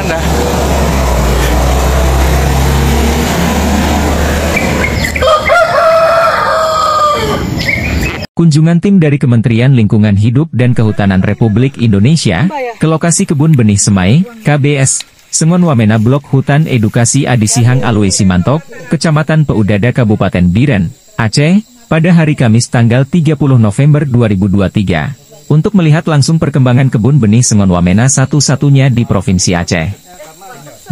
mana. Kunjungan tim dari Kementerian Lingkungan Hidup dan Kehutanan Republik Indonesia ke lokasi kebun benih semai, KBS, Sengon Wamena Blok Hutan Edukasi Adisihang Alwe Simantok, Kecamatan Peudada Kabupaten Biren, Aceh, pada hari Kamis tanggal 30 November 2023, untuk melihat langsung perkembangan kebun benih Sengon Wamena satu-satunya di Provinsi Aceh.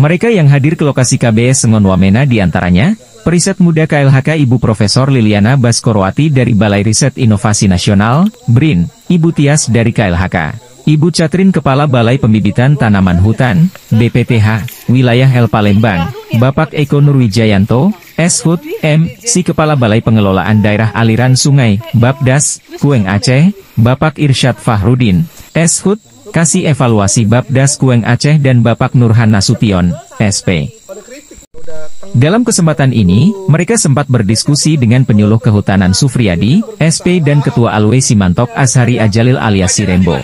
Mereka yang hadir ke lokasi KBS Sengon Wamena diantaranya, Periset Muda KLHK Ibu Profesor Liliana Baskorowati dari Balai Riset Inovasi Nasional, BRIN, Ibu Tias dari KLHK, Ibu Catrin Kepala Balai Pembibitan Tanaman Hutan, BPTH, Wilayah El Palembang, Bapak Eko Nurwijayanto, SHUT, MC Kepala Balai Pengelolaan Daerah Aliran Sungai, Bapdas, Kueng Aceh, Bapak Irsyad Fahrudin, SHUT, Kasih Evaluasi Bapdas Kueng Aceh dan Bapak Nurhan Nasution, SP. Dalam kesempatan ini, mereka sempat berdiskusi dengan penyuluh kehutanan Sufriyadi, SP dan Ketua Alwe Simantok Ashari Ajalil alias Sirembo.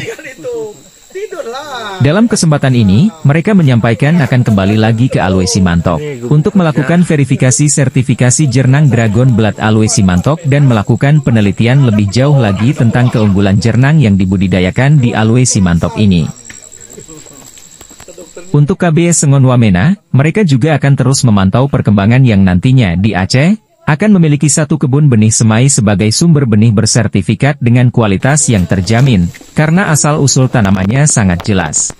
Dalam kesempatan ini, mereka menyampaikan akan kembali lagi ke Alwe Simantok untuk melakukan verifikasi sertifikasi jernang Dragon Blood Alwe Simantok dan melakukan penelitian lebih jauh lagi tentang keunggulan jernang yang dibudidayakan di Alwe Simantok ini. Untuk KBS Sengon Wamena, mereka juga akan terus memantau perkembangan yang nantinya di Aceh, akan memiliki satu kebun benih semai sebagai sumber benih bersertifikat dengan kualitas yang terjamin, karena asal-usul tanamannya sangat jelas.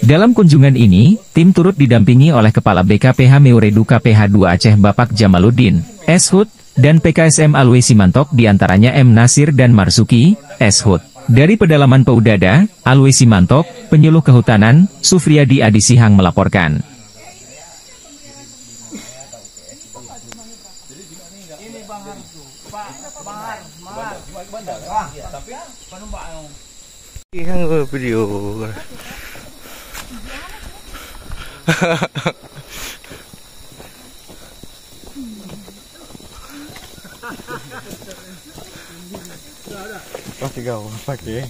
Dalam kunjungan ini, tim turut didampingi oleh Kepala BKPH Meuredu KPH 2 Aceh Bapak Jamaluddin, SHUT, dan PKSM Alwe Simantok diantaranya M. Nasir dan Marzuki, SHUT. Dari pedalaman Peudada, Alwe Simantok, penyuluh kehutanan, Sufriyadi Adisihang melaporkan. Video. Pasti kau pakai.